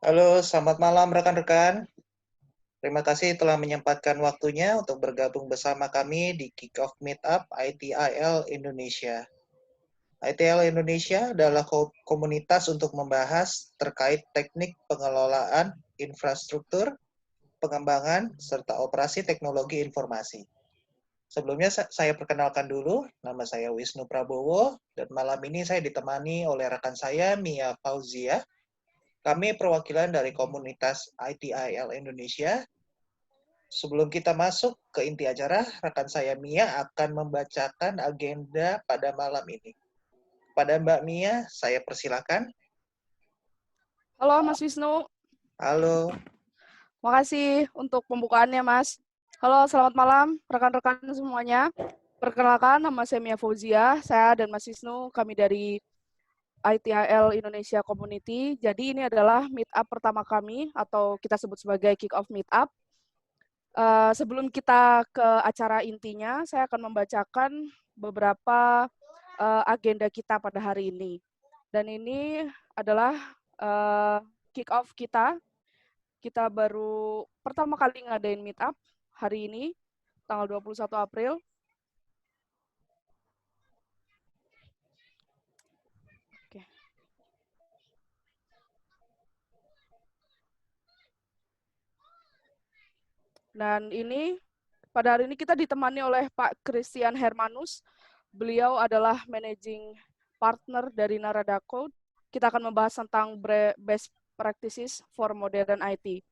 Halo, selamat malam rekan-rekan. Terima kasih telah menyempatkan waktunya untuk bergabung bersama kami di Kick-Off Meetup ITIL Indonesia. ITIL Indonesia adalah komunitas untuk membahas terkait teknik pengelolaan infrastruktur, pengembangan, serta operasi teknologi informasi. Sebelumnya saya perkenalkan dulu, nama saya Wisnu Prabowo, dan malam ini saya ditemani oleh rekan saya, Mia Fauzia. Kami perwakilan dari komunitas ITIL Indonesia. Sebelum kita masuk ke inti acara, rekan saya Mia akan membacakan agenda pada malam ini. Pada Mbak Mia, saya persilakan. Halo Mas Wisnu, Halo. makasih untuk pembukaannya Mas. Halo, selamat malam rekan-rekan semuanya. Perkenalkan, nama saya Mia Fauzia, saya dan Mas Wisnu, kami dari ITIL Indonesia Community. Jadi ini adalah meet up pertama kami, atau kita sebut sebagai kick-off meet up. Sebelum kita ke acara intinya, saya akan membacakan beberapa agenda kita pada hari ini. Dan ini adalah kick-off kita. Kita baru pertama kali ngadain meet up hari ini, tanggal 21 April. Oke. Dan ini, pada hari ini kita ditemani oleh Pak Christian Hermanus. Beliau adalah managing partner dari Narada Code. Kita akan membahas tentang best practices for modern IT.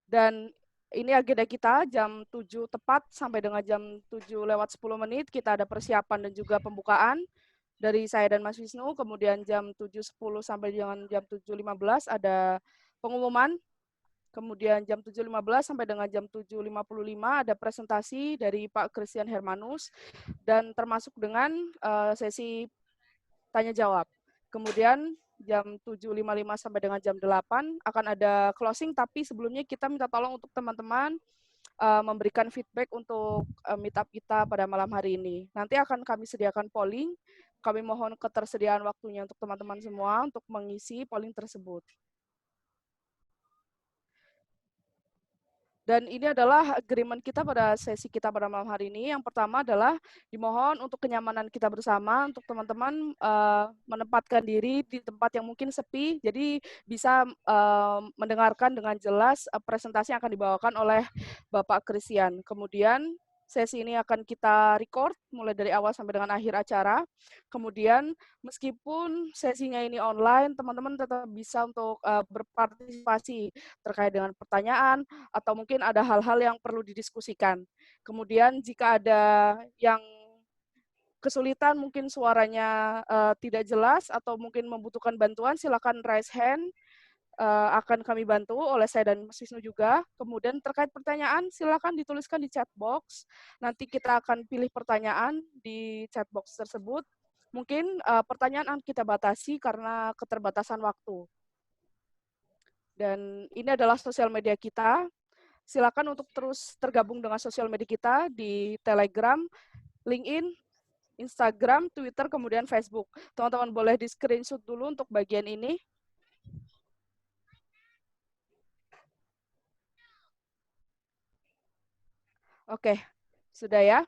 Dan ini agenda kita jam 7 tepat sampai dengan jam 7:10 kita ada persiapan dan juga pembukaan dari saya dan Mas Wisnu. Kemudian jam 7:10 sampai dengan jam 7:15 ada pengumuman. Kemudian jam 7:15 sampai dengan jam 7:55 ada presentasi dari Pak Christian Hermanus dan termasuk dengan sesi tanya jawab. Kemudian jam 7:55 sampai dengan jam 8 akan ada closing, tapi sebelumnya kita minta tolong untuk teman-teman memberikan feedback untuk meetup kita pada malam hari ini. Nanti akan kami sediakan polling. Kami mohon ketersediaan waktunya untuk teman-teman semua untuk mengisi polling tersebut. Dan ini adalah agreement kita pada sesi kita pada malam hari ini. Yang pertama adalah dimohon untuk kenyamanan kita bersama, untuk teman-teman menempatkan diri di tempat yang mungkin sepi, jadi bisa mendengarkan dengan jelas presentasi yang akan dibawakan oleh Bapak Christian. Kemudian sesi ini akan kita record mulai dari awal sampai dengan akhir acara. Kemudian meskipun sesinya ini online, teman-teman tetap bisa untuk berpartisipasi terkait dengan pertanyaan, atau mungkin ada hal-hal yang perlu didiskusikan. Kemudian jika ada yang kesulitan, mungkin suaranya tidak jelas atau mungkin membutuhkan bantuan, silakan raise hand. Akan kami bantu oleh saya dan Mas Wisnu juga. Kemudian terkait pertanyaan, silakan dituliskan di chat box. Nanti kita akan pilih pertanyaan di chat box tersebut. Mungkin pertanyaan akan kita batasi karena keterbatasan waktu. Dan ini adalah sosial media kita. Silakan untuk terus tergabung dengan sosial media kita di Telegram, LinkedIn, Instagram, Twitter, kemudian Facebook. Teman-teman boleh di screenshot dulu untuk bagian ini. Oke, sudah ya.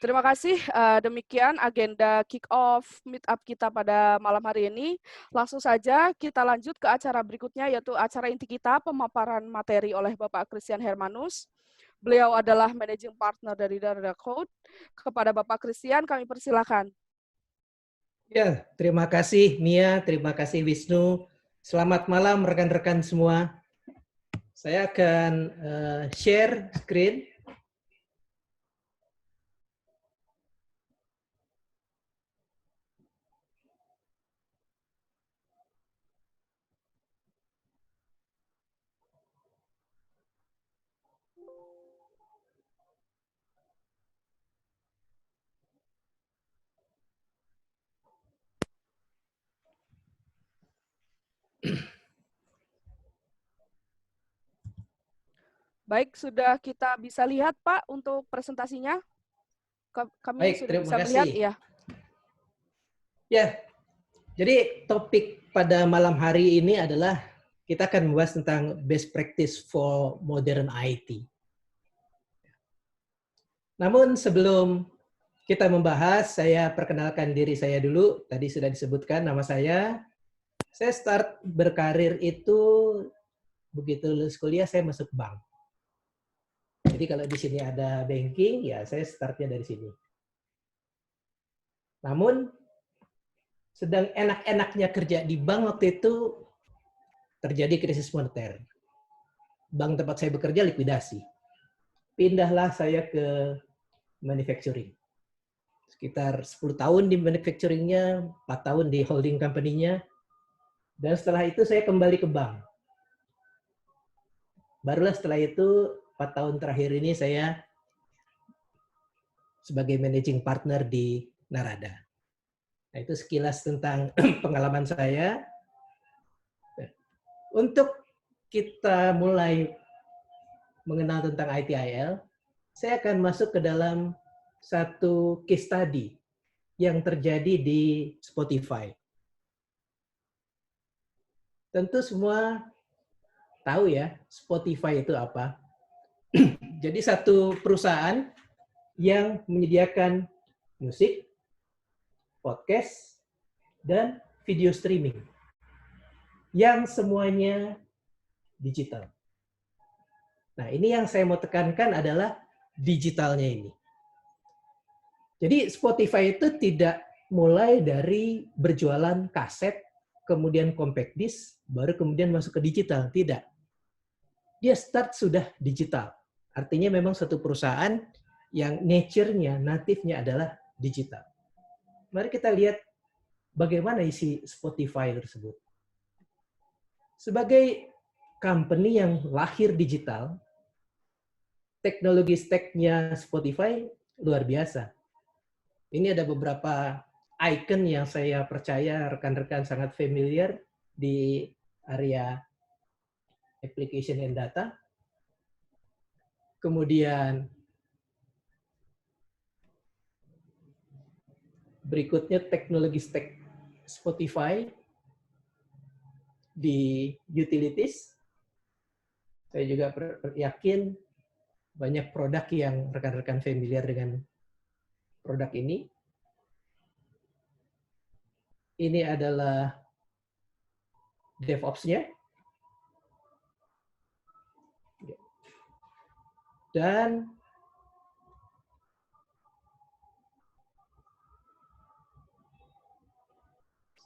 Terima kasih. Demikian agenda kick-off meet-up kita pada malam hari ini. Langsung saja kita lanjut ke acara berikutnya, yaitu acara inti kita, pemaparan materi oleh Bapak Christian Hermanus. Beliau adalah managing partner dari Narada Code. Kepada Bapak Christian, kami persilakan. Ya, terima kasih Mia, terima kasih Wisnu. Selamat malam rekan-rekan semua. Saya akan share screen. Baik, sudah kita bisa lihat Pak untuk presentasinya? Kami Baik, sudah terima bisa melihat, kasih. ya. Ya, jadi topik pada malam hari ini adalah kita akan membahas tentang best practice for modern IT. Namun sebelum kita membahas, saya perkenalkan diri saya dulu. Tadi sudah disebutkan nama saya. Saya start berkarir itu begitu lulus kuliah saya masuk bank. Jadi kalau di sini ada banking, ya saya startnya dari sini. Namun sedang enak-enaknya kerja di bank waktu itu terjadi krisis moneter. Bank tempat saya bekerja likuidasi. Pindahlah saya ke manufacturing. Sekitar 10 tahun di manufacturingnya, 4 tahun di holding company-nya, dan setelah itu saya kembali ke bank. Barulah setelah itu, 4 tahun terakhir ini saya sebagai managing partner di Narada. Nah, itu sekilas tentang pengalaman saya. Untuk kita mulai mengenal tentang ITIL, saya akan masuk ke dalam satu case study yang terjadi di Spotify. Tentu semua tahu ya, Spotify itu apa. Jadi satu perusahaan yang menyediakan musik, podcast, dan video streaming yang semuanya digital. Nah, ini yang saya mau tekankan adalah digitalnya ini. Jadi Spotify itu tidak mulai dari berjualan kaset, kemudian compact disc, baru kemudian masuk ke digital. Tidak. Dia start sudah digital. Artinya memang satu perusahaan yang nature-nya, native-nya adalah digital. Mari kita lihat bagaimana isi Spotify tersebut. Sebagai company yang lahir digital, teknologi stack-nya Spotify luar biasa. Ini ada beberapa icon yang saya percaya rekan-rekan sangat familiar di area application and data. Kemudian berikutnya teknologi stack Spotify di utilities. Saya juga yakin banyak produk yang rekan-rekan familiar dengan produk ini. Ini adalah DevOps-nya. Dan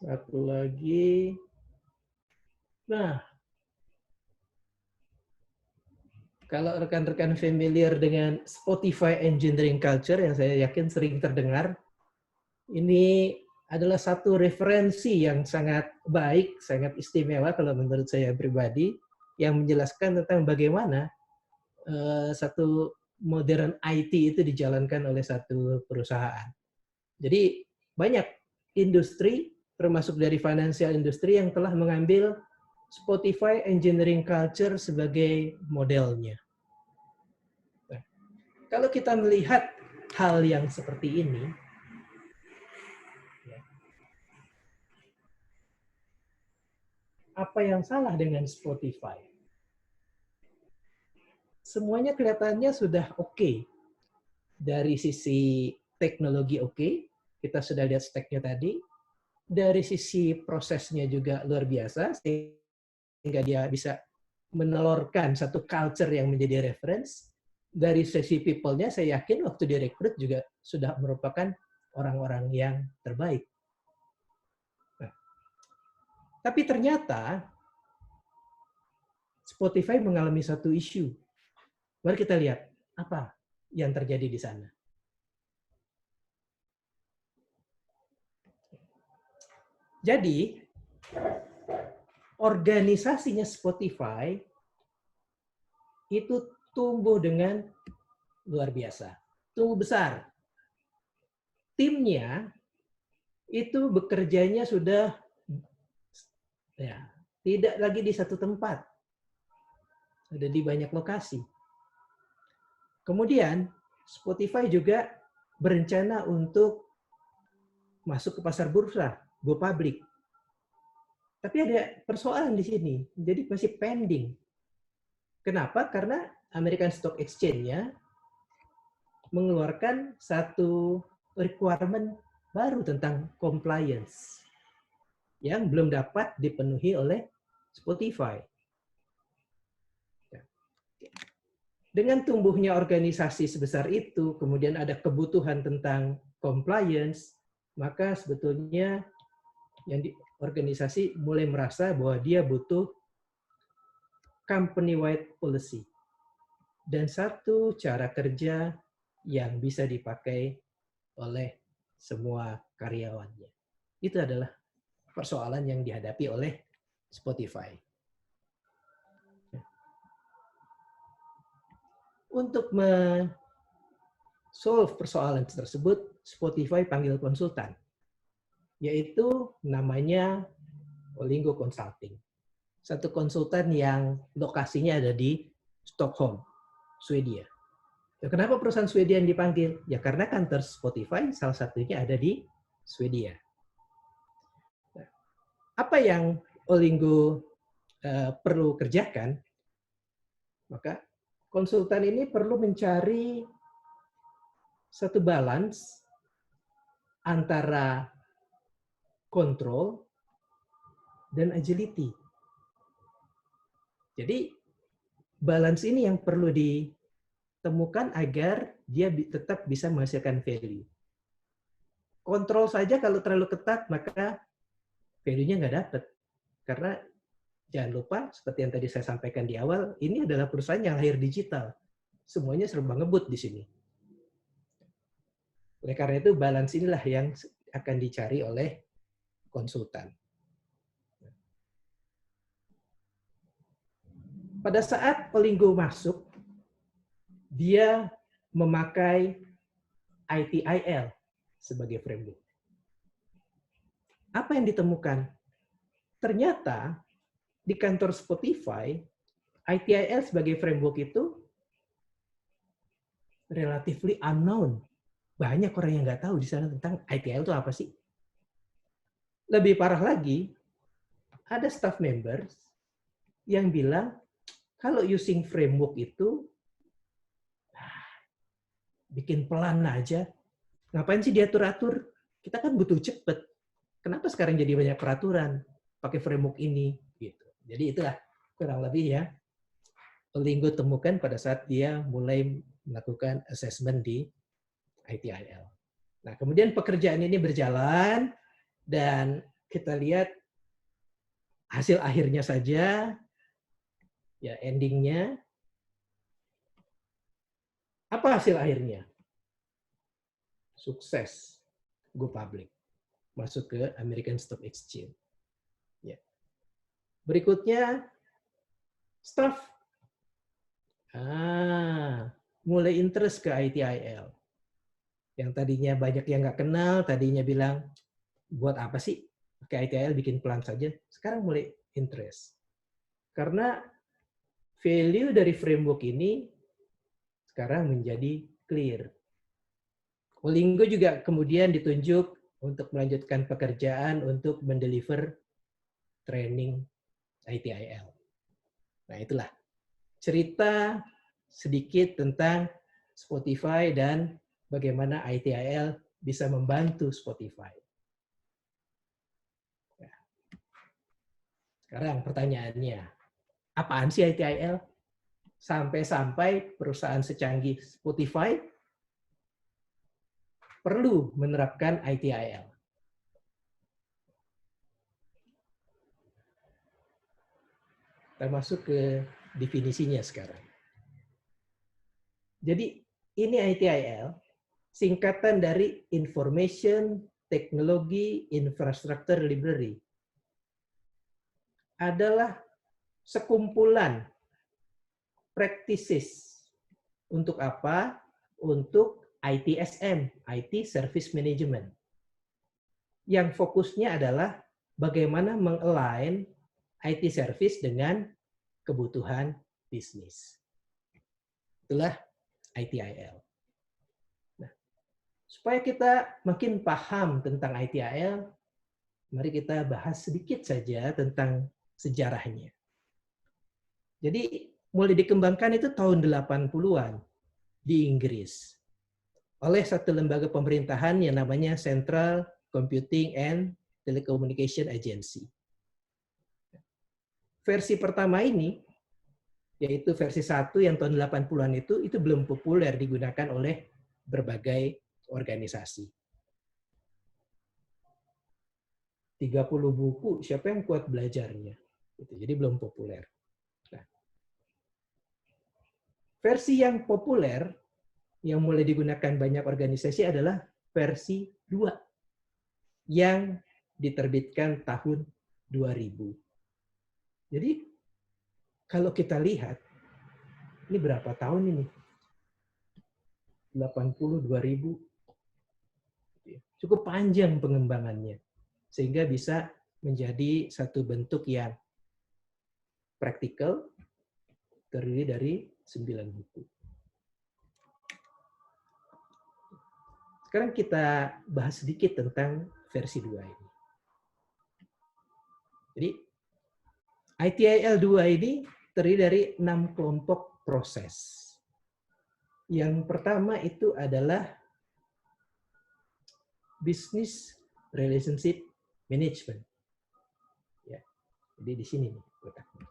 satu lagi. Nah, kalau rekan-rekan familiar dengan Spotify Engineering Culture yang saya yakin sering terdengar, ini adalah satu referensi yang sangat baik, sangat istimewa kalau menurut saya pribadi, yang menjelaskan tentang bagaimana satu modern IT itu dijalankan oleh satu perusahaan. Jadi banyak industri, termasuk dari financial industry, yang telah mengambil Spotify Engineering Culture sebagai modelnya. Nah, kalau kita melihat hal yang seperti ini, apa yang salah dengan Spotify? Semuanya kelihatannya sudah oke. Dari sisi teknologi oke, kita sudah lihat stack-nya tadi. Dari sisi prosesnya juga luar biasa, sehingga dia bisa menelurkan satu culture yang menjadi reference. Dari sisi people-nya, saya yakin waktu direkrut juga sudah merupakan orang-orang yang terbaik. Nah, tapi ternyata Spotify mengalami satu isu. Mari kita lihat apa yang terjadi di sana. Jadi, organisasinya Spotify itu tumbuh dengan luar biasa, tumbuh besar. Timnya itu bekerjanya sudah ya, tidak lagi di satu tempat, ada di banyak lokasi. Kemudian Spotify juga berencana untuk masuk ke pasar bursa, go public. Tapi ada persoalan di sini, jadi masih pending. Kenapa? Karena American Stock Exchange-nya mengeluarkan satu requirement baru tentang compliance yang belum dapat dipenuhi oleh Spotify. Dengan tumbuhnya organisasi sebesar itu, kemudian ada kebutuhan tentang compliance, maka sebetulnya organisasi mulai merasa bahwa dia butuh company-wide policy dan satu cara kerja yang bisa dipakai oleh semua karyawannya. Itu adalah persoalan yang dihadapi oleh Spotify. Untuk solve persoalan tersebut, Spotify panggil konsultan, yaitu namanya Olingo Consulting. Satu konsultan yang lokasinya ada di Stockholm, Swedia. Kenapa perusahaan Swedia yang dipanggil? Ya karena kantor Spotify salah satunya ada di Swedia. Apa yang Olingo perlu kerjakan? Maka konsultan ini perlu mencari satu balance antara kontrol dan agility. Jadi balance ini yang perlu ditemukan agar dia tetap bisa menghasilkan value. Kontrol saja kalau terlalu ketat maka value-nya nggak dapat. Karena jangan lupa seperti yang tadi saya sampaikan di awal, ini adalah perusahaan yang lahir digital. Semuanya serba ngebut di sini. Oleh karena itu balance inilah yang akan dicari oleh konsultan. Pada saat Olingo masuk, dia memakai ITIL sebagai framework. Apa yang ditemukan? Ternyata di kantor Spotify, ITIL sebagai framework itu relatively unknown. Banyak orang yang nggak tahu di sana tentang ITIL itu apa sih. Lebih parah lagi, ada staff members yang bilang, kalau using framework itu, bikin pelan aja. Ngapain sih diatur-atur? Kita kan butuh cepet. Kenapa sekarang jadi banyak peraturan? Pakai framework ini. Gitu. Jadi itulah kurang lebih ya Olingo temukan pada saat dia mulai melakukan assessment di ITIL. Nah, kemudian pekerjaan ini berjalan dan kita lihat hasil akhirnya saja, ya endingnya. Apa hasil akhirnya? Sukses, go public, masuk ke American Stock Exchange. Ya. Berikutnya, staff mulai interest ke ITIL. Yang tadinya banyak yang nggak kenal, tadinya bilang, buat apa sih pakai ITIL, bikin pelan saja. Sekarang mulai interest. Karena value dari framework ini sekarang menjadi clear. Olingo juga kemudian ditunjuk untuk melanjutkan pekerjaan untuk mendeliver training ITIL. Nah, itulah cerita sedikit tentang Spotify dan bagaimana ITIL bisa membantu Spotify. Sekarang pertanyaannya, apaan sih ITIL? Sampai-sampai perusahaan secanggih Spotify perlu menerapkan ITIL. Kita masuk ke definisinya sekarang. Jadi ini ITIL, singkatan dari Information Technology Infrastructure Library. Adalah sekumpulan practices. Untuk apa? Untuk ITSM, IT Service Management. Yang fokusnya adalah bagaimana mengalign IT service dengan kebutuhan bisnis. Itulah ITIL. Nah, supaya kita makin paham tentang ITIL, mari kita bahas sedikit saja tentang sejarahnya. Jadi mulai dikembangkan itu tahun 80-an di Inggris oleh satu lembaga pemerintahan yang namanya Central Computing and Telecommunication Agency. Versi pertama ini, yaitu versi 1 yang tahun 80-an itu belum populer digunakan oleh berbagai organisasi. 30 buku, siapa yang kuat belajarnya? Jadi belum populer. Nah, versi yang populer, yang mulai digunakan banyak organisasi adalah versi 2, yang diterbitkan tahun 2000. Jadi, kalau kita lihat, ini berapa tahun ini? 80, 2000. Cukup panjang pengembangannya. Sehingga bisa menjadi satu bentuk yang praktikal, terdiri dari 9 buku. Sekarang kita bahas sedikit tentang versi 2 ini. Jadi, ITIL 2 ini terdiri dari 6 kelompok proses. Yang pertama itu adalah Business Relationship Management. Ya, jadi di sini nih letaknya.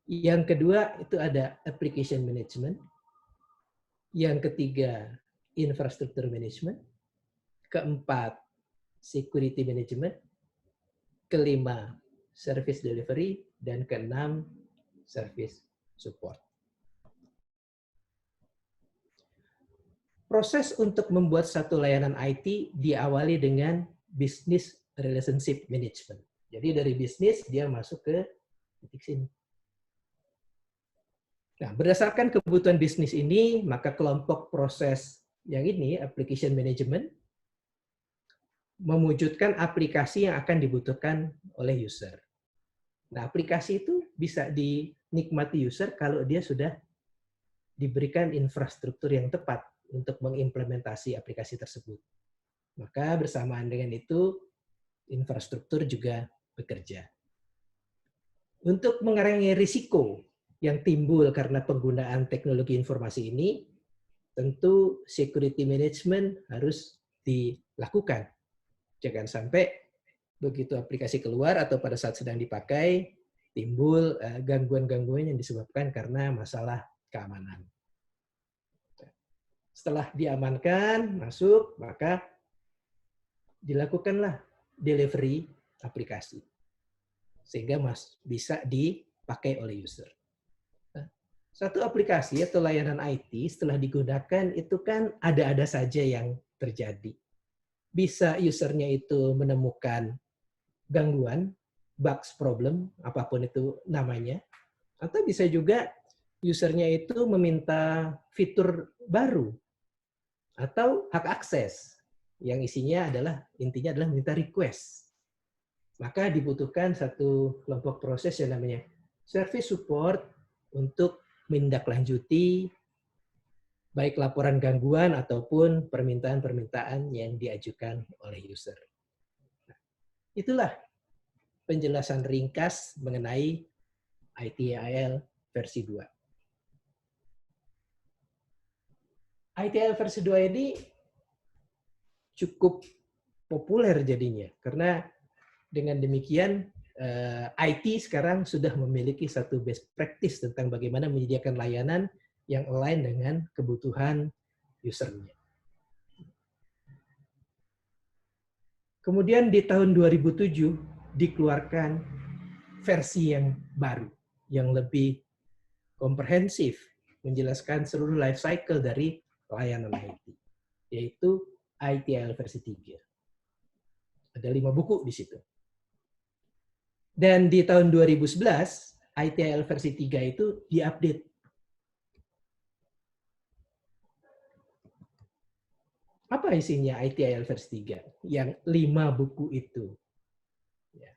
Yang kedua itu ada Application Management. Yang ketiga Infrastructure Management. Keempat Security Management. Kelima Service Delivery. Dan keenam Service Support. Proses untuk membuat satu layanan IT diawali dengan Business Relationship Management. Jadi dari bisnis dia masuk ke titik sini. Nah, berdasarkan kebutuhan bisnis ini, maka kelompok proses yang ini, Application Management, mewujudkan aplikasi yang akan dibutuhkan oleh user. Nah, aplikasi itu bisa dinikmati user kalau dia sudah diberikan infrastruktur yang tepat untuk mengimplementasi aplikasi tersebut. Maka bersamaan dengan itu, infrastruktur juga bekerja. Untuk mengurangi risiko yang timbul karena penggunaan teknologi informasi ini, tentu security management harus dilakukan. Jangan sampai begitu aplikasi keluar atau pada saat sedang dipakai, timbul gangguan-gangguan yang disebabkan karena masalah keamanan. Setelah diamankan, masuk, maka dilakukanlah delivery aplikasi. Sehingga bisa dipakai oleh user. Nah, satu aplikasi atau layanan IT setelah digunakan itu kan ada-ada saja yang terjadi. Bisa usernya itu menemukan gangguan, bugs, problem, apapun itu namanya. Atau bisa juga usernya itu meminta fitur baru atau hak akses yang intinya adalah minta request. Maka dibutuhkan satu kelompok proses yang namanya service support untuk menindaklanjuti baik laporan gangguan ataupun permintaan-permintaan yang diajukan oleh user. Nah, itulah penjelasan ringkas mengenai ITIL versi 2. ITIL versi 2 ini cukup populer jadinya, karena dengan demikian IT sekarang sudah memiliki satu best practice tentang bagaimana menyediakan layanan yang align dengan kebutuhan usernya. Kemudian di tahun 2007 dikeluarkan versi yang baru, yang lebih komprehensif, menjelaskan seluruh life cycle dari layanan IT, yaitu ITIL versi 3. Ada 5 buku di situ. Dan di tahun 2011, ITIL versi 3 itu diupdate. Apa isinya ITIL versi 3? Yang 5 buku itu. Ya.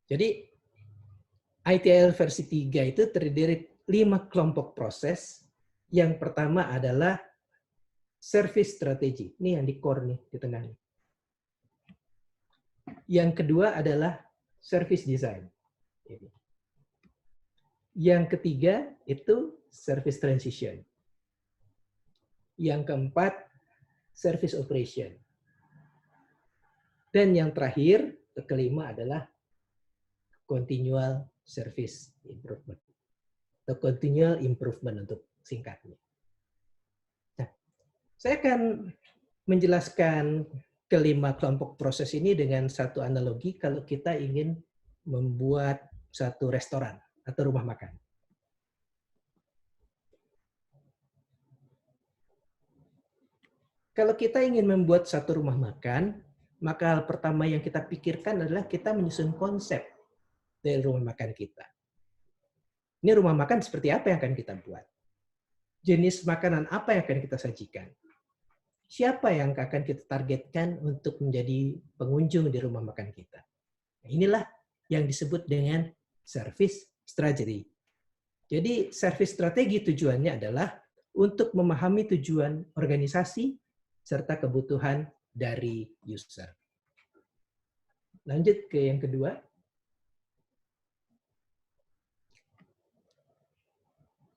Jadi, ITIL versi 3 itu terdiri dari 5 kelompok proses. Yang pertama adalah service strategi. Ini yang di core nih, di tengah nih. Yang kedua adalah service design. Yang ketiga itu service transition. Yang keempat, service operation. Dan yang terakhir, kelima adalah continual service improvement. Atau continual improvement untuk singkatnya. Nah, saya akan menjelaskan kelima kelompok proses ini dengan satu analogi kalau kita ingin membuat satu restoran atau rumah makan. Kalau kita ingin membuat satu rumah makan, maka hal pertama yang kita pikirkan adalah kita menyusun konsep dari rumah makan kita. Ini rumah makan seperti apa yang akan kita buat? Jenis makanan apa yang akan kita sajikan? Siapa yang akan kita targetkan untuk menjadi pengunjung di rumah makan kita? Nah, inilah yang disebut dengan service strategy. Jadi service strategi tujuannya adalah untuk memahami tujuan organisasi serta kebutuhan dari user. Lanjut ke yang kedua.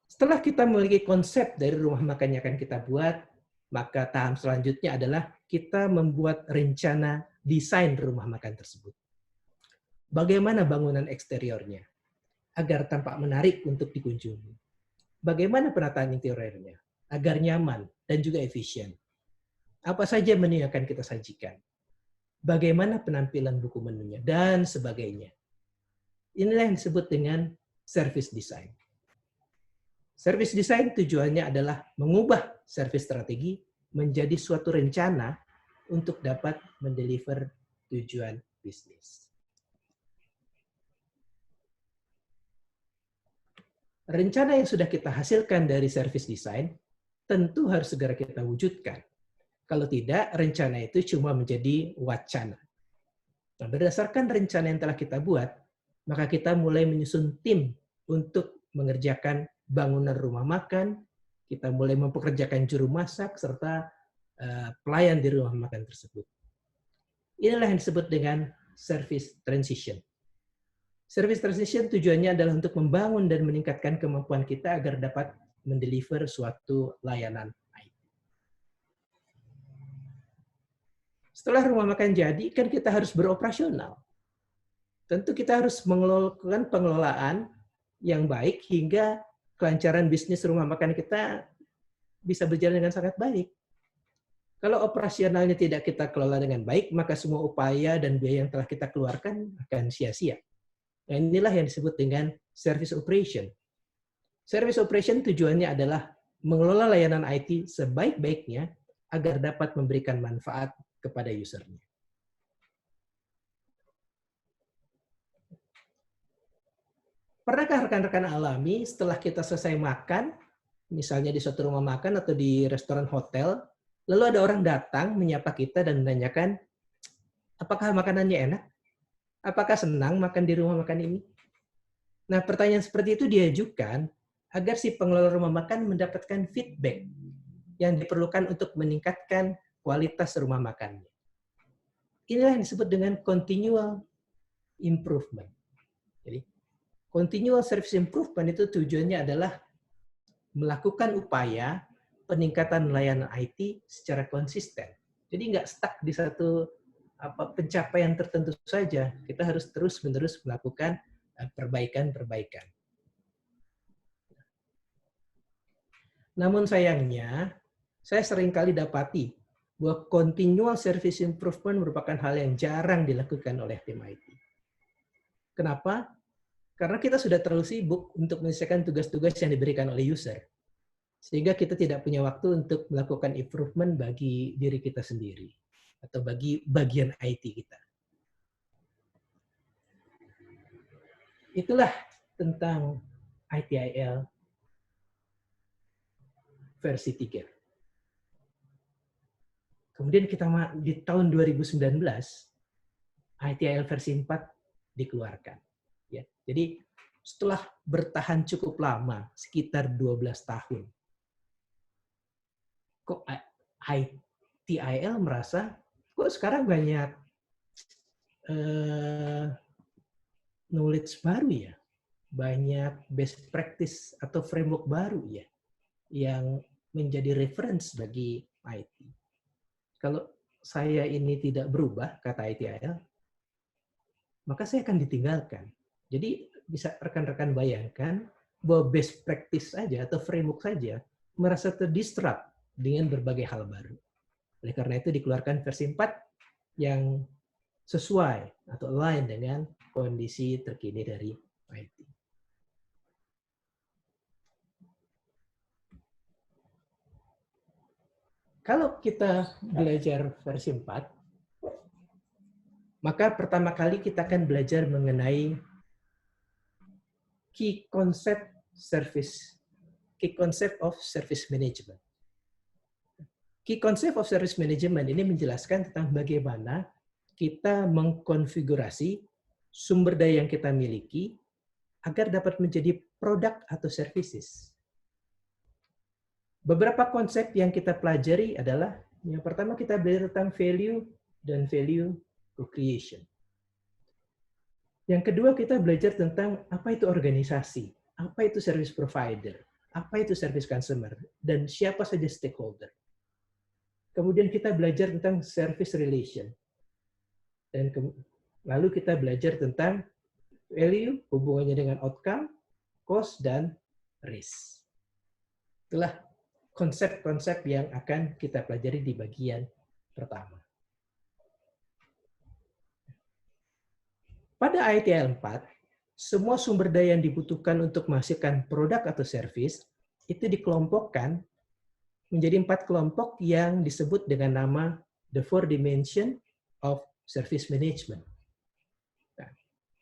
Setelah kita memiliki konsep dari rumah makan yang akan kita buat, maka tahap selanjutnya adalah kita membuat rencana desain rumah makan tersebut. Bagaimana bangunan eksteriornya agar tampak menarik untuk dikunjungi? Bagaimana penataan interiornya agar nyaman dan juga efisien? Apa saja menu yang akan kita sajikan? Bagaimana penampilan buku menunya? Dan sebagainya. Inilah yang disebut dengan service design. Service design tujuannya adalah mengubah service strategi menjadi suatu rencana untuk dapat mendeliver tujuan bisnis. Rencana yang sudah kita hasilkan dari service design tentu harus segera kita wujudkan. Kalau tidak, rencana itu cuma menjadi wacana. Nah, berdasarkan rencana yang telah kita buat, maka kita mulai menyusun tim untuk mengerjakan bangunan rumah makan, kita mulai mempekerjakan juru masak, serta pelayan di rumah makan tersebut. Inilah yang disebut dengan service transition. Service transition tujuannya adalah untuk membangun dan meningkatkan kemampuan kita agar dapat mendeliver suatu layanan. Setelah rumah makan jadi, kan kita harus beroperasional. Tentu kita harus melakukan pengelolaan yang baik hingga kelancaran bisnis rumah makan kita bisa berjalan dengan sangat baik. Kalau operasionalnya tidak kita kelola dengan baik, maka semua upaya dan biaya yang telah kita keluarkan akan sia-sia. Nah, inilah yang disebut dengan service operation. Service operation tujuannya adalah mengelola layanan IT sebaik-baiknya agar dapat memberikan manfaat kepada usernya. Pernahkah rekan-rekan alami setelah kita selesai makan, misalnya di suatu rumah makan atau di restoran hotel, lalu ada orang datang menyapa kita dan menanyakan, apakah makanannya enak? Apakah senang makan di rumah makan ini? Nah, pertanyaan seperti itu diajukan agar si pengelola rumah makan mendapatkan feedback yang diperlukan untuk meningkatkan kualitas rumah makannya. Inilah yang disebut dengan continual improvement. Jadi, continual service improvement itu tujuannya adalah melakukan upaya peningkatan layanan IT secara konsisten. Jadi nggak stuck di satu pencapaian tertentu saja. Kita harus terus-menerus melakukan perbaikan-perbaikan. Namun sayangnya, saya seringkali dapati bahwa continual service improvement merupakan hal yang jarang dilakukan oleh tim IT. Kenapa? Karena kita sudah terlalu sibuk untuk menyelesaikan tugas-tugas yang diberikan oleh user. Sehingga kita tidak punya waktu untuk melakukan improvement bagi diri kita sendiri atau bagi bagian IT kita. Itulah tentang ITIL versi 3. Kemudian kita di tahun 2019, ITIL versi 4 dikeluarkan. Ya, jadi setelah bertahan cukup lama, sekitar 12 tahun, kok ITIL merasa kok sekarang banyak knowledge baru ya, banyak best practice atau framework baru ya, yang menjadi reference bagi IT. Kalau saya ini tidak berubah, kata ITIL, maka saya akan ditinggalkan. Jadi bisa rekan-rekan bayangkan bahwa best practice saja atau framework saja merasa terdisrupt dengan berbagai hal baru. Oleh karena itu dikeluarkan versi 4 yang sesuai atau align dengan kondisi terkini dari IT. Kalau kita belajar versi 4, maka pertama kali kita akan belajar mengenai key concept of service management. Key concept of service management ini menjelaskan tentang bagaimana kita mengkonfigurasi sumber daya yang kita miliki agar dapat menjadi produk atau services. Beberapa konsep yang kita pelajari adalah, yang pertama kita belajar tentang value dan value co-creation. Yang kedua kita belajar tentang apa itu organisasi, apa itu service provider, apa itu service consumer, dan siapa saja stakeholder. Kemudian kita belajar tentang service relation. Dan lalu kita belajar tentang value, hubungannya dengan outcome, cost, dan risk. Itulah konsep-konsep yang akan kita pelajari di bagian pertama. Pada ITIL 4, semua sumber daya yang dibutuhkan untuk menghasilkan produk atau service itu dikelompokkan menjadi 4 kelompok yang disebut dengan nama the 4 dimension of service management. Nah,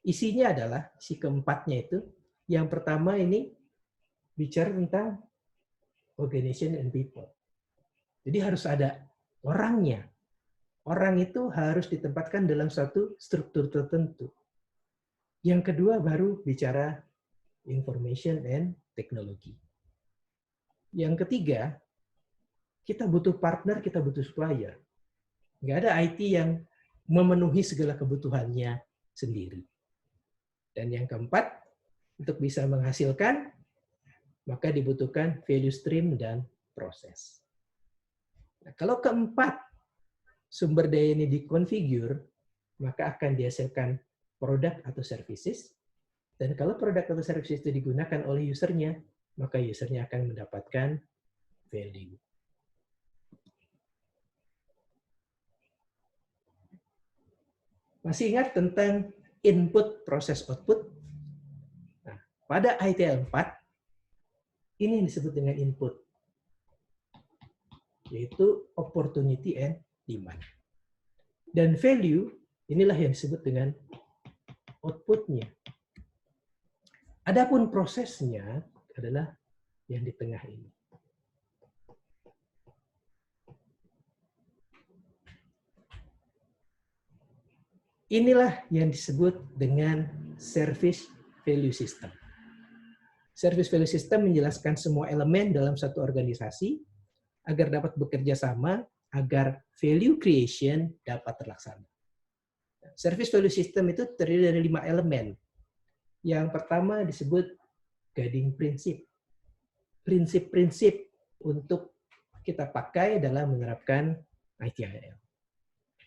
isinya adalah, si keempatnya itu, yang pertama ini bicara tentang organization and people. Jadi harus ada orangnya. Orang itu harus ditempatkan dalam satu struktur tertentu. Yang kedua baru bicara information and technology. Yang ketiga, kita butuh partner, kita butuh supplier. Nggak ada IT yang memenuhi segala kebutuhannya sendiri. Dan yang keempat, untuk bisa menghasilkan, maka dibutuhkan value stream dan proses. Nah, kalau keempat sumber daya ini dikonfigur, maka akan dihasilkan produk atau services. Dan kalau produk atau services itu digunakan oleh usernya, maka usernya akan mendapatkan value. Masih ingat tentang input, proses, output? Nah, pada ITIL 4, ini yang disebut dengan input, yaitu opportunity and demand. Dan value, inilah yang disebut dengan output-nya. Adapun prosesnya adalah yang di tengah ini. Inilah yang disebut dengan service value system. Service value system menjelaskan semua elemen dalam satu organisasi agar dapat bekerja sama, agar value creation dapat terlaksana. Service value system itu terdiri dari 5 elemen. Yang pertama disebut guiding principle. Prinsip-prinsip untuk kita pakai dalam menerapkan ITIL.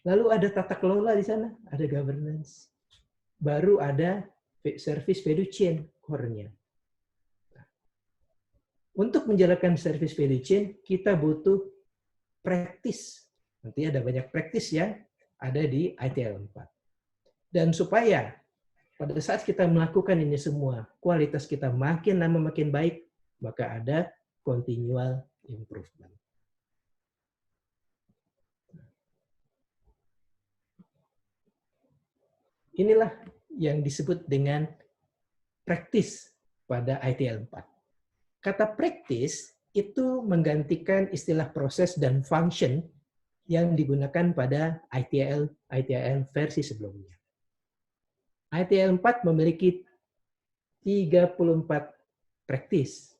Lalu ada tata kelola di sana, ada governance. Baru ada service value chain core-nya. Untuk menjalankan service value chain, kita butuh practice. Nanti ada banyak practice yang ada di ITIL 4. Dan supaya pada saat kita melakukan ini semua, kualitas kita makin lama makin baik, maka ada continual improvement. Inilah yang disebut dengan practice pada ITIL 4. Kata practice itu menggantikan istilah proses dan function yang digunakan pada ITIL versi sebelumnya. ITIL 4 memiliki 34 practice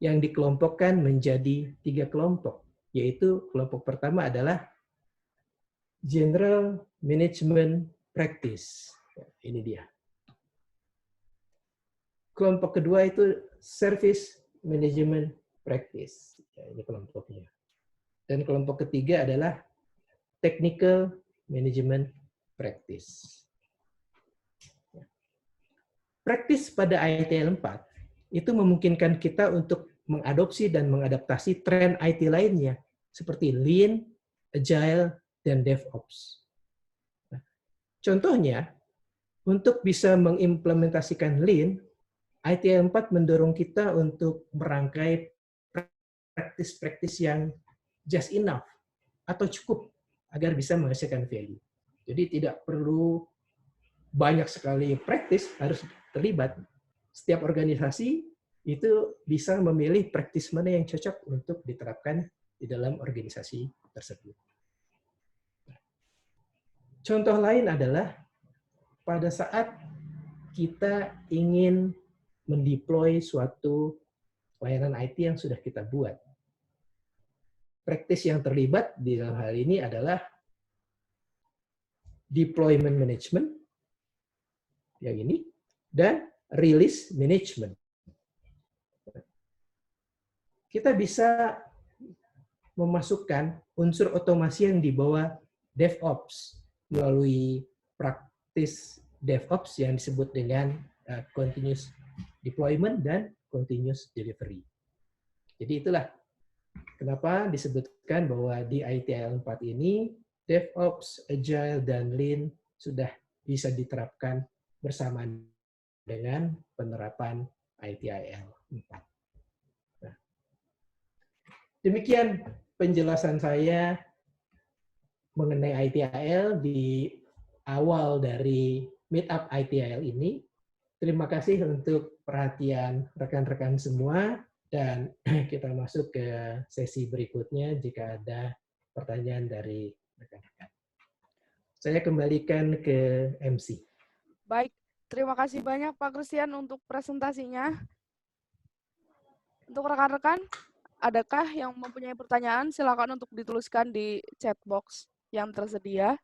yang dikelompokkan menjadi 3 kelompok. yaitu kelompok pertama adalah General Management Practice. Ini dia. Kelompok kedua itu Service Management Practice. Ini kelompoknya. Dan kelompok ketiga adalah Technical Management Practice. Praktis pada ITIL 4 itu memungkinkan kita untuk mengadopsi dan mengadaptasi tren IT lainnya seperti Lean, Agile, dan DevOps. Nah, contohnya, untuk bisa mengimplementasikan Lean, ITIL 4 mendorong kita untuk merangkai praktis-praktis yang just enough atau cukup agar bisa menghasilkan value. Jadi tidak perlu banyak sekali praktis harus terlibat. Setiap organisasi itu bisa memilih praktis mana yang cocok untuk diterapkan di dalam organisasi tersebut. Contoh lain adalah pada saat kita ingin mendeploy suatu layanan IT yang sudah kita buat. Praktis yang terlibat di dalam hal ini adalah deployment management, yang ini, dan release management. Kita bisa memasukkan unsur otomasi yang dibawa DevOps melalui praktis DevOps yang disebut dengan continuous deployment dan continuous delivery. Jadi itulah kenapa disebutkan bahwa di ITIL 4 ini DevOps, Agile, dan Lean sudah bisa diterapkan bersamaan dengan penerapan ITIL 4. Nah, demikian penjelasan saya mengenai ITIL di awal dari Meetup ITIL ini. Terima kasih untuk perhatian rekan-rekan semua, dan kita masuk ke sesi berikutnya jika ada pertanyaan dari rekan-rekan. Saya kembalikan ke MC. Baik, terima kasih banyak Pak Christian untuk presentasinya. Untuk rekan-rekan, adakah yang mempunyai pertanyaan? Silakan untuk dituliskan di chat box yang tersedia.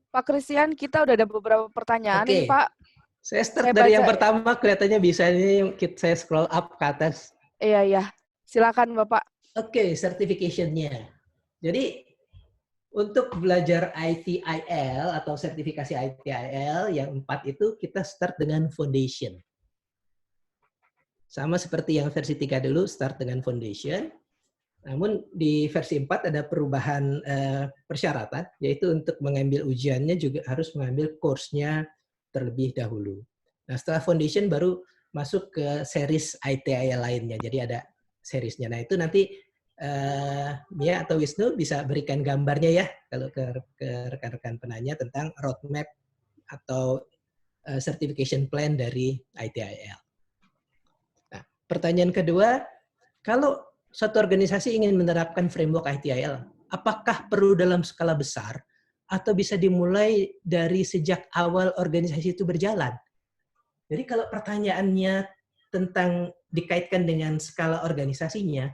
Pak Christian, kita udah ada beberapa pertanyaan ini, Pak. Saya start dari yang pertama, kelihatannya bisa ini saya scroll up ke atas. Iya. Silakan, Bapak. Oke, certification-nya. Jadi, untuk belajar ITIL atau sertifikasi ITIL yang 4 itu, kita start dengan foundation. Sama seperti yang versi 3 dulu, start dengan foundation. Namun di versi 4 ada perubahan persyaratan, yaitu untuk mengambil ujiannya juga harus mengambil course-nya terlebih dahulu. Nah, setelah foundation baru masuk ke series ITIL lainnya. Jadi ada seriesnya. Nah, itu nanti Mia atau Wisnu bisa berikan gambarnya ya, kalau ke rekan-rekan penanya tentang roadmap atau certification plan dari ITIL. Nah, pertanyaan kedua, kalau suatu organisasi ingin menerapkan framework ITIL, apakah perlu dalam skala besar atau bisa dimulai dari sejak awal organisasi itu berjalan? Jadi kalau pertanyaannya tentang dikaitkan dengan skala organisasinya,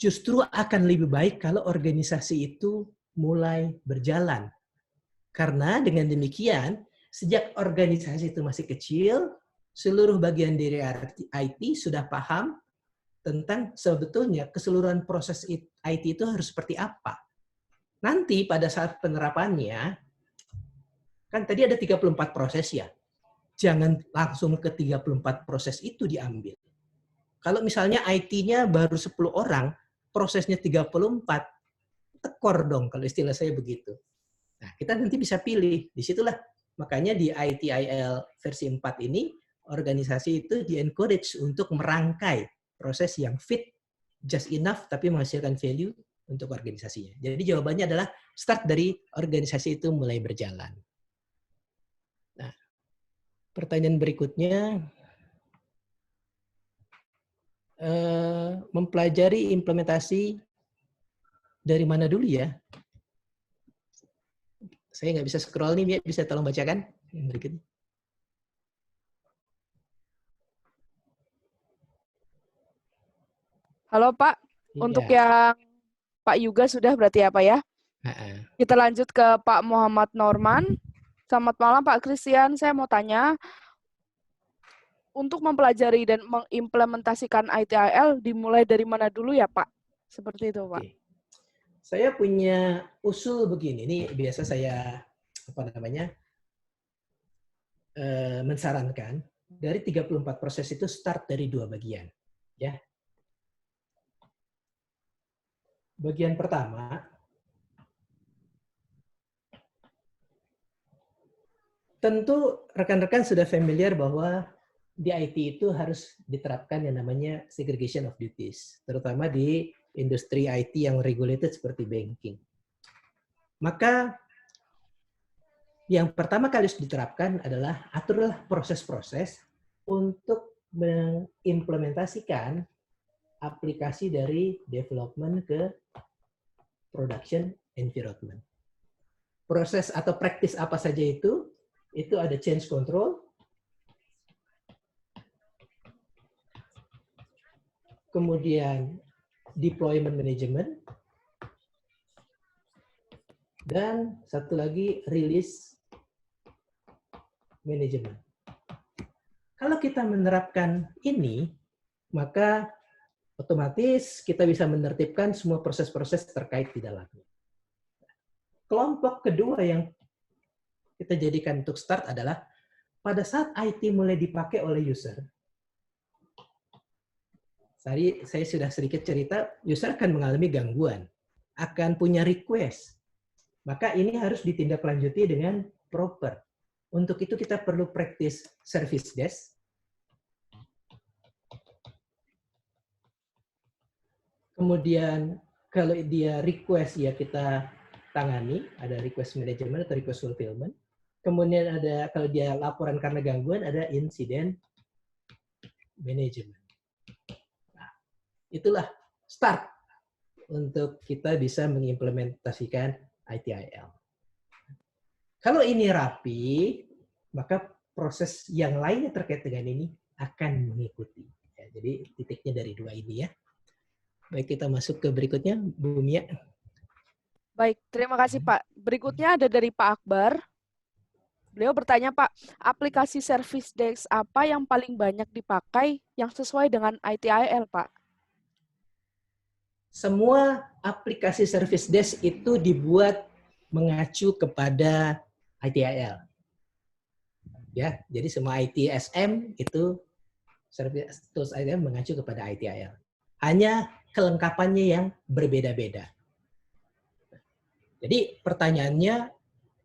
justru akan lebih baik kalau organisasi itu mulai berjalan. Karena dengan demikian, sejak organisasi itu masih kecil, seluruh bagian dari IT sudah paham tentang sebetulnya keseluruhan proses IT itu harus seperti apa. Nanti pada saat penerapannya, kan tadi ada 34 proses ya. Jangan langsung ke 34 proses itu diambil. Kalau misalnya IT-nya baru 10 orang, prosesnya 34, tekor dong kalau istilah saya begitu. Nah, kita nanti bisa pilih. Disitulah makanya di ITIL versi 4 ini, organisasi itu di-encourage untuk merangkai proses yang fit, just enough, tapi menghasilkan value untuk organisasinya. Jadi jawabannya adalah start dari organisasi itu mulai berjalan. Nah, pertanyaan berikutnya, mempelajari implementasi dari mana dulu ya? Saya nggak bisa scroll nih, Mia. Bisa tolong bacakan yang berikutnya? Halo Pak, untuk yang Pak Yuga sudah berarti apa ya? Kita lanjut ke Pak Muhammad Norman. Selamat malam Pak Christian, saya mau tanya, untuk mempelajari dan mengimplementasikan ITIL dimulai dari mana dulu ya Pak? Seperti itu Pak. Saya punya usul begini, ini biasa saya mensarankan dari 34 proses itu start dari 2 bagian, ya. Bagian pertama, tentu rekan-rekan sudah familiar bahwa di IT itu harus diterapkan yang namanya segregation of duties, terutama di industri IT yang regulated seperti banking. Maka yang pertama kali harus diterapkan adalah aturlah proses-proses untuk mengimplementasikan aplikasi dari development ke production environment. Proses atau praktis apa saja itu ada change control, kemudian deployment management, dan satu lagi release management. Kalau kita menerapkan ini, maka otomatis kita bisa menertibkan semua proses-proses terkait di dalamnya. Kelompok kedua yang kita jadikan untuk start adalah pada saat IT mulai dipakai oleh user. Tadi saya sudah sedikit cerita, user akan mengalami gangguan, akan punya request. Maka ini harus ditindaklanjuti dengan proper. Untuk itu kita perlu practice service desk. Kemudian kalau dia request ya kita tangani, ada request management atau request fulfillment. Kemudian ada kalau dia laporan karena gangguan ada incident management. Nah, itulah start untuk kita bisa mengimplementasikan ITIL. Kalau ini rapi, maka proses yang lainnya terkait dengan ini akan mengikuti. Ya, jadi titiknya dari 2 ini ya. Baik, kita masuk ke berikutnya, Bu Mia. Baik, terima kasih Pak. Berikutnya ada dari Pak Akbar. Beliau bertanya, Pak, aplikasi service desk apa yang paling banyak dipakai yang sesuai dengan ITIL, Pak? Semua aplikasi service desk itu dibuat mengacu kepada ITIL. Ya, jadi semua ITSM itu service tools ITIL mengacu kepada ITIL. Hanya kelengkapannya yang berbeda-beda. Jadi pertanyaannya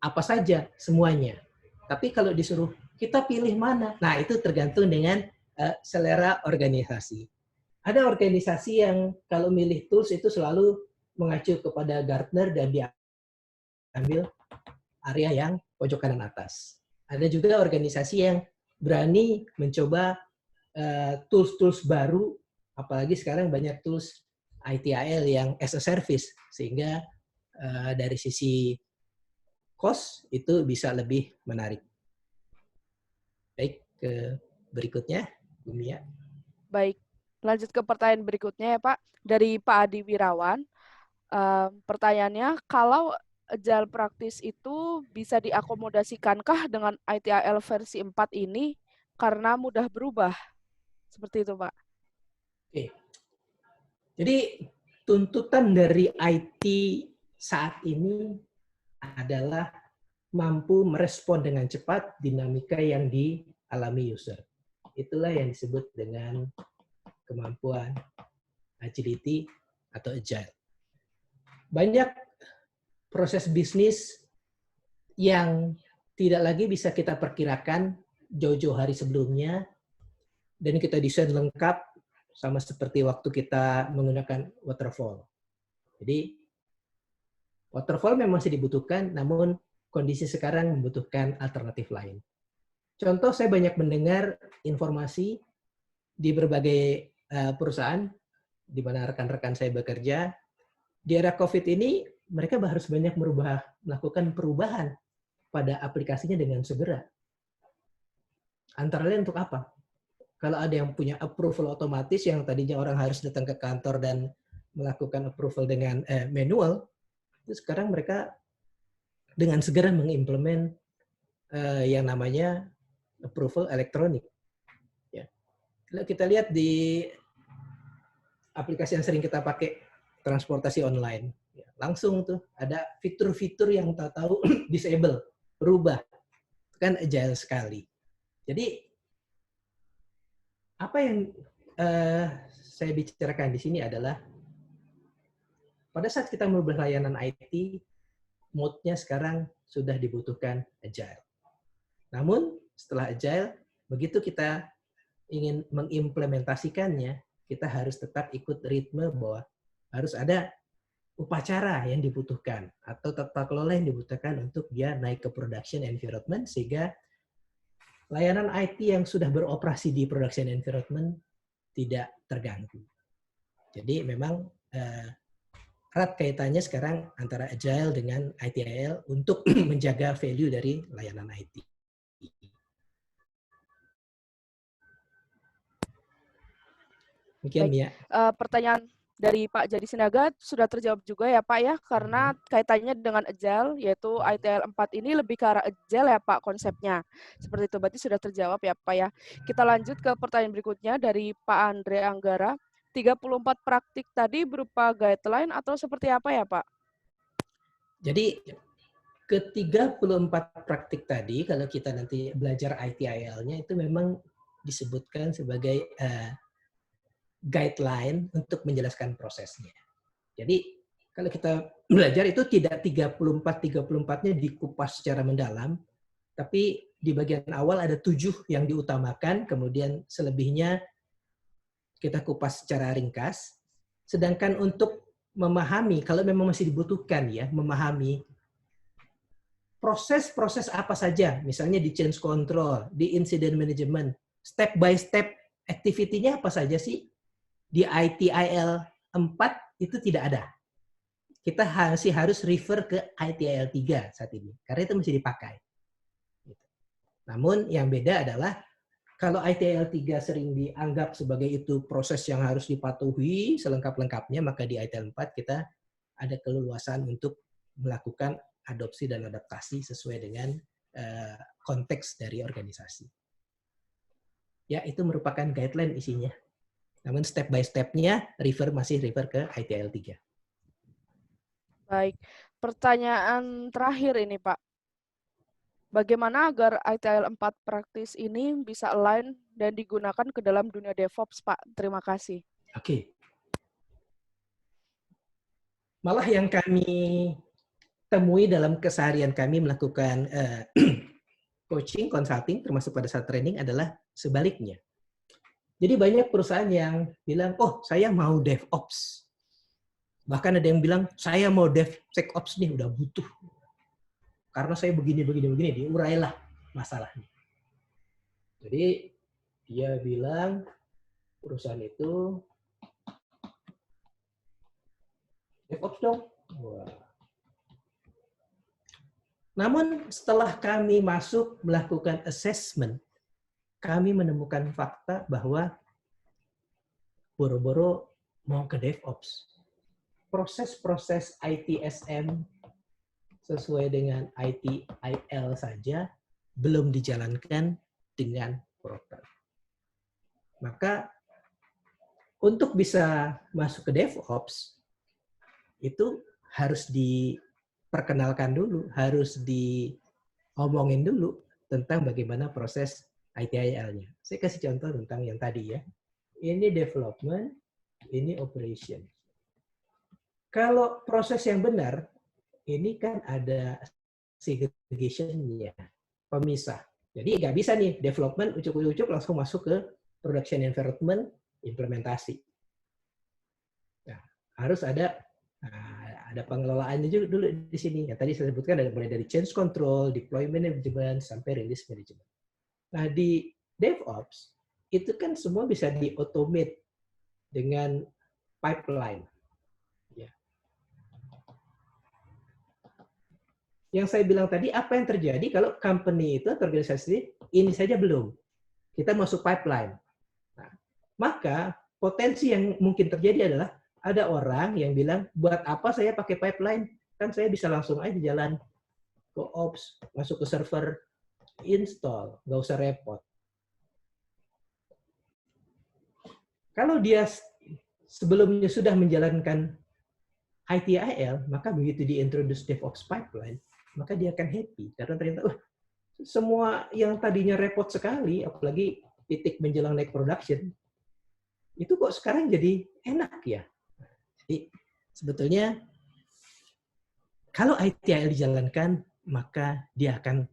apa saja semuanya. Tapi kalau disuruh kita pilih mana, nah itu tergantung dengan selera organisasi. Ada organisasi yang kalau milih tools itu selalu mengacu kepada Gartner dan diambil area yang pojok kanan atas. Ada juga organisasi yang berani mencoba tools-tools baru, apalagi sekarang banyak tools ITIL yang as a service, sehingga dari sisi cost itu bisa lebih menarik. Baik, ke berikutnya, Bu Mia. Baik, lanjut ke pertanyaan berikutnya ya Pak, dari Pak Adi Wirawan. Pertanyaannya, kalau agile praktis itu bisa diakomodasikankah dengan ITIL versi 4 ini karena mudah berubah? Seperti itu, Pak. Oke. Jadi tuntutan dari IT saat ini adalah mampu merespon dengan cepat dinamika yang dialami user. Itulah yang disebut dengan kemampuan agility atau agile. Banyak proses bisnis yang tidak lagi bisa kita perkirakan jauh-jauh hari sebelumnya, dan kita desain lengkap sama seperti waktu kita menggunakan waterfall. Jadi waterfall memang masih dibutuhkan, namun kondisi sekarang membutuhkan alternatif lain. Contoh, saya banyak mendengar informasi di berbagai perusahaan di mana rekan-rekan saya bekerja. Di era COVID ini, mereka harus banyak melakukan perubahan pada aplikasinya dengan segera. Antara lain untuk apa? Kalau ada yang punya approval otomatis yang tadinya orang harus datang ke kantor dan melakukan approval dengan manual, itu sekarang mereka dengan segera mengimplement yang namanya approval elektronik. Ya. Kalau kita lihat di aplikasi yang sering kita pakai, transportasi online, ya, langsung tuh ada fitur-fitur yang tahu disable, berubah, kan agile sekali. Jadi apa yang saya bicarakan di sini adalah pada saat kita merubah layanan IT, mode-nya sekarang sudah dibutuhkan agile. Namun setelah agile, begitu kita ingin mengimplementasikannya, kita harus tetap ikut ritme bahwa harus ada upacara yang dibutuhkan atau tata kelola yang dibutuhkan untuk dia naik ke production environment, sehingga layanan IT yang sudah beroperasi di production environment tidak terganggu. Jadi memang erat kaitannya sekarang antara agile dengan ITIL untuk menjaga value dari layanan IT. Mungkin Mia. Pertanyaan dari Pak Jadi Sinaga sudah terjawab juga ya Pak ya, karena kaitannya dengan agile, yaitu ITIL 4 ini lebih ke arah agile ya Pak konsepnya. Seperti itu, berarti sudah terjawab ya Pak ya. Kita lanjut ke pertanyaan berikutnya dari Pak Andre Anggara. 34 praktik tadi berupa guideline atau seperti apa ya Pak? Jadi ke-34 praktik tadi, kalau kita nanti belajar ITIL-nya, itu memang disebutkan sebagai guideline untuk menjelaskan prosesnya. Jadi kalau kita belajar itu tidak 34-34-nya dikupas secara mendalam, tapi di bagian awal ada 7 yang diutamakan, kemudian selebihnya kita kupas secara ringkas. Sedangkan untuk memahami, kalau memang masih dibutuhkan ya, memahami proses-proses apa saja, misalnya di change control, di incident management, step by step activity-nya apa saja sih? Di ITIL 4 itu tidak ada. Kita masih harus refer ke ITIL 3 saat ini, karena itu masih dipakai. Namun yang beda adalah kalau ITIL 3 sering dianggap sebagai itu proses yang harus dipatuhi selengkap-lengkapnya, maka di ITIL 4 kita ada keleluasan untuk melakukan adopsi dan adaptasi sesuai dengan konteks dari organisasi. Ya, itu merupakan guideline isinya. Namun step by step-nya masih refer ke ITIL 3. Baik, pertanyaan terakhir ini Pak. Bagaimana agar ITIL 4 praktis ini bisa align dan digunakan ke dalam dunia DevOps, Pak? Terima kasih. Oke. Malah yang kami temui dalam keseharian kami melakukan coaching, consulting, termasuk pada saat training adalah sebaliknya. Jadi banyak perusahaan yang bilang, oh saya mau DevOps. Bahkan ada yang bilang, saya mau DevSecOps nih, udah butuh. Karena saya begini, diurailah masalahnya. Jadi dia bilang perusahaan itu DevOps dong. Wah. Namun setelah kami masuk melakukan assessment, kami menemukan fakta bahwa boro-boro mau ke DevOps. Proses-proses ITSM sesuai dengan ITIL saja belum dijalankan dengan proper. Maka untuk bisa masuk ke DevOps itu harus diperkenalkan dulu, harus diomongin dulu tentang bagaimana proses ITIL-nya. Saya kasih contoh tentang yang tadi ya. ini development, ini operation. Kalau proses yang benar, ini kan ada segregation-nya, pemisah. Jadi nggak bisa nih development ucuk-ucuk langsung masuk ke production environment, implementasi. Nah, harus ada pengelolaannya juga dulu di sini. Ya, tadi saya sebutkan ada mulai dari change control, deployment management, sampai release management. Nah, di DevOps, itu kan semua bisa di-automate dengan pipeline. Ya. Yang saya bilang tadi, apa yang terjadi kalau company itu atau organisasi ini saja belum. Kita masuk pipeline. Nah, maka potensi yang mungkin terjadi adalah ada orang yang bilang, buat apa saya pakai pipeline? Kan saya bisa langsung aja jalan ke ops, masuk ke server, install, nggak usah repot. Kalau dia sebelumnya sudah menjalankan ITIL, maka begitu diintroduce DevOps pipeline, maka dia akan happy. Karena ternyata, semua yang tadinya repot sekali, apalagi titik menjelang naik production, itu kok sekarang jadi enak ya. Jadi sebetulnya kalau ITIL dijalankan, maka dia akan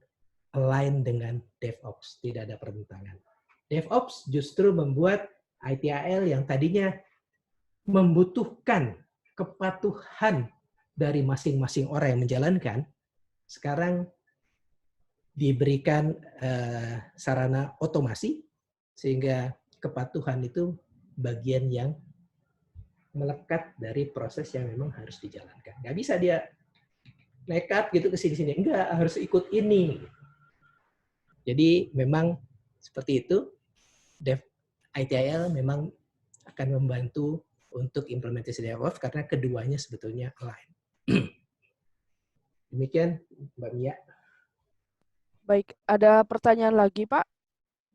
align dengan DevOps, tidak ada pertentangan. DevOps justru membuat ITIL yang tadinya membutuhkan kepatuhan dari masing-masing orang yang menjalankan, sekarang diberikan sarana otomasi, sehingga kepatuhan itu bagian yang melekat dari proses yang memang harus dijalankan. Nggak bisa dia nekat gitu ke sini-sini. Enggak, harus ikut ini. Jadi memang seperti itu, ITIL memang akan membantu untuk implementasi DevOps karena keduanya sebetulnya align. Demikian, Mbak Mia. Baik, ada pertanyaan lagi, Pak.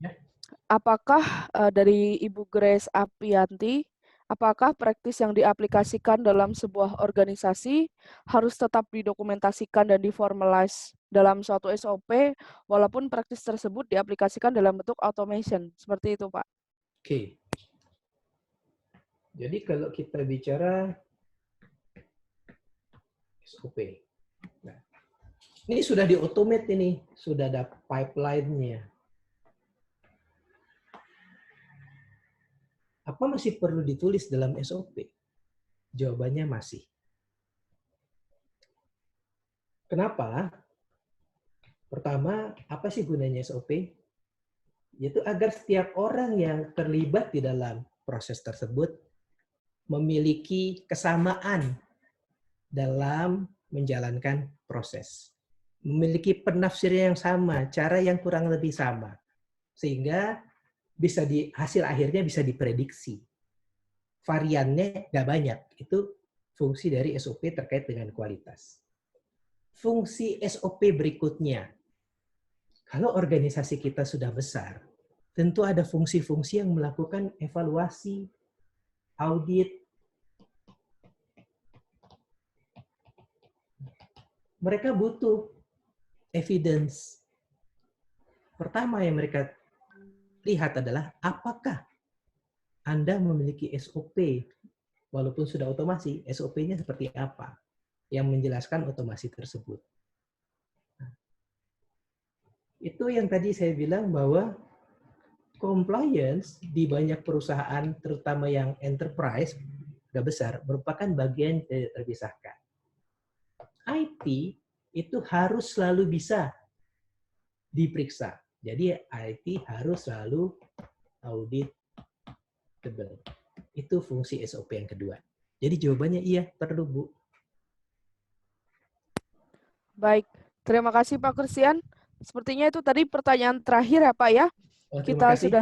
Ya. Apakah dari Ibu Grace Apianti, apakah praktis yang diaplikasikan dalam sebuah organisasi harus tetap didokumentasikan dan diformalize dalam suatu SOP, walaupun praktis tersebut diaplikasikan dalam bentuk automation? Seperti itu, Pak. Oke. Jadi kalau kita bicara SOP, nah, ini sudah di-automate ini, sudah ada pipeline-nya. Apa masih perlu ditulis dalam SOP? Jawabannya masih. Kenapa? Pertama, apa sih gunanya SOP? Yaitu agar setiap orang yang terlibat di dalam proses tersebut memiliki kesamaan dalam menjalankan proses. Memiliki penafsiran yang sama, cara yang kurang lebih sama. Sehingga bisa hasil akhirnya bisa diprediksi. Variannya nggak banyak. Itu fungsi dari SOP terkait dengan kualitas. Fungsi SOP berikutnya. Kalau organisasi kita sudah besar, tentu ada fungsi-fungsi yang melakukan evaluasi, audit. Mereka butuh evidence. Pertama yang mereka lihat adalah apakah Anda memiliki SOP, walaupun sudah otomasi, SOP-nya seperti apa yang menjelaskan otomasi tersebut. Itu yang tadi saya bilang bahwa compliance di banyak perusahaan, terutama yang enterprise, sudah besar, merupakan bagian yang terpisahkan. IT itu harus selalu bisa diperiksa. Jadi IT harus selalu auditable. Itu fungsi SOP yang kedua. Jadi jawabannya iya, perlu, Bu. Baik, terima kasih Pak Christian. Sepertinya itu tadi pertanyaan terakhir ya Pak ya. Oh, Kita kasih.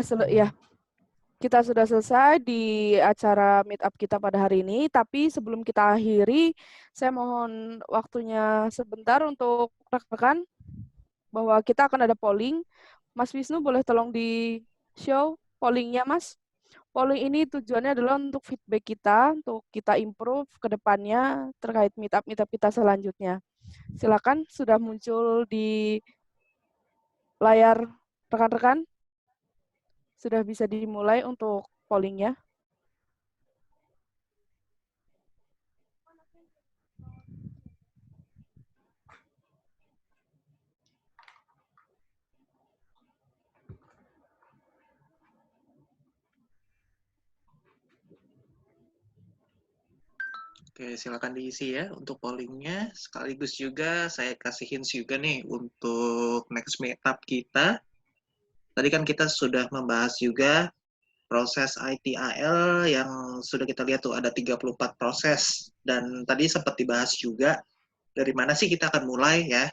kita sudah selesai di acara meet up kita pada hari ini, tapi sebelum kita akhiri, saya mohon waktunya sebentar untuk rekan-rekan bahwa kita akan ada polling. Mas Wisnu boleh tolong di-show pollingnya, Mas? Polling ini tujuannya adalah untuk feedback kita, untuk kita improve ke depannya terkait meet up kita selanjutnya. Silakan, sudah muncul di layar rekan-rekan. Sudah bisa dimulai untuk pollingnya. Oke, silakan diisi ya untuk pollingnya. Sekaligus juga saya kasih hints juga nih untuk next meetup kita. Tadi kan kita sudah membahas juga proses ITIL yang sudah kita lihat tuh ada 34 proses. Dan tadi sempat dibahas juga dari mana sih kita akan mulai ya.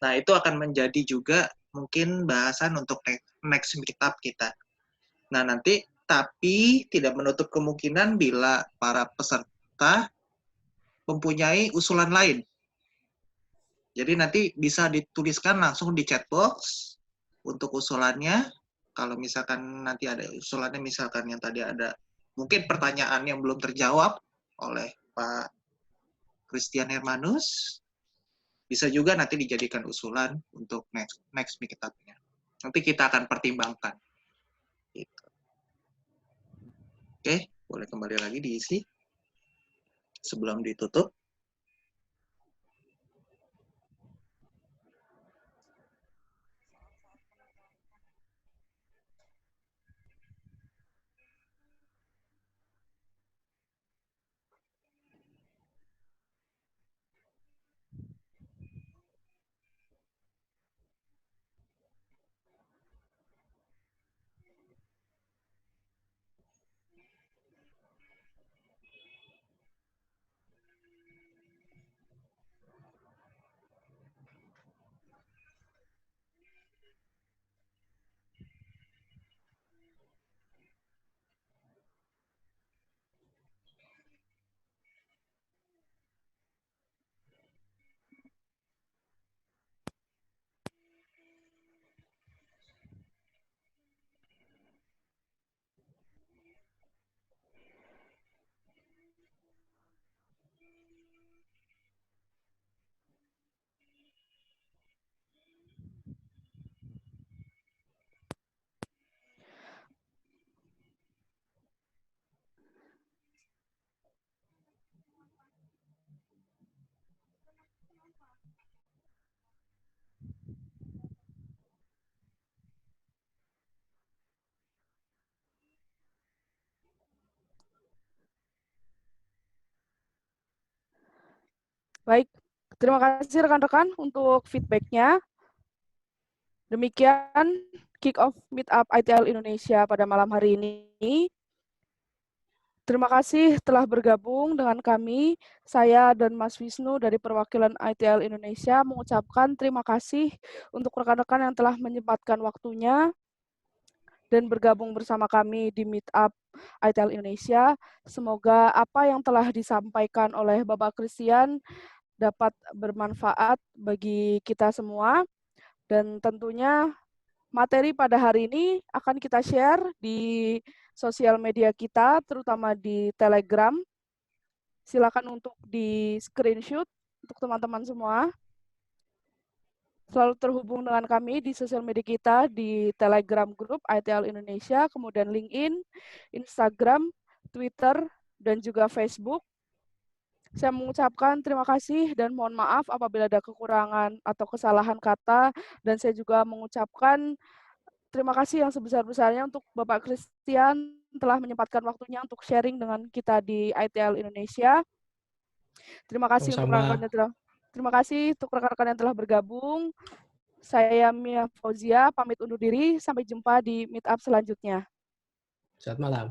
Nah, itu akan menjadi juga mungkin bahasan untuk next meetup kita. Nah, nanti tapi tidak menutup kemungkinan bila para peserta mempunyai usulan lain. Jadi nanti bisa dituliskan langsung di chat box untuk usulannya. Kalau misalkan nanti ada usulannya, misalkan yang tadi ada mungkin pertanyaan yang belum terjawab oleh Pak Christian Hermanus, bisa juga nanti dijadikan usulan untuk next meetup-nya. Nanti kita akan pertimbangkan. Gitu. Oke, boleh kembali lagi diisi sebelum ditutup. Baik, terima kasih rekan-rekan untuk feedback-nya. Demikian kick-off Meetup ITIL Indonesia pada malam hari ini. Terima kasih telah bergabung dengan kami. Saya dan Mas Wisnu dari perwakilan ITIL Indonesia mengucapkan terima kasih untuk rekan-rekan yang telah menyempatkan waktunya dan bergabung bersama kami di Meetup ITIL Indonesia. Semoga apa yang telah disampaikan oleh Bapak Christian dapat bermanfaat bagi kita semua. Dan tentunya materi pada hari ini akan kita share di sosial media kita, terutama di Telegram. Silakan untuk di screenshot untuk teman-teman semua. Selalu terhubung dengan kami di sosial media kita di Telegram Group ITIL Indonesia, kemudian LinkedIn, Instagram, Twitter, dan juga Facebook. Saya mengucapkan terima kasih dan mohon maaf apabila ada kekurangan atau kesalahan kata, dan saya juga mengucapkan terima kasih yang sebesar-besarnya untuk Bapak Christian telah menyempatkan waktunya untuk sharing dengan kita di ITIL Indonesia. Terima kasih untuk rekan-rekan yang telah bergabung. Saya Mia Fauzia, pamit undur diri. Sampai jumpa di meetup selanjutnya. Selamat malam.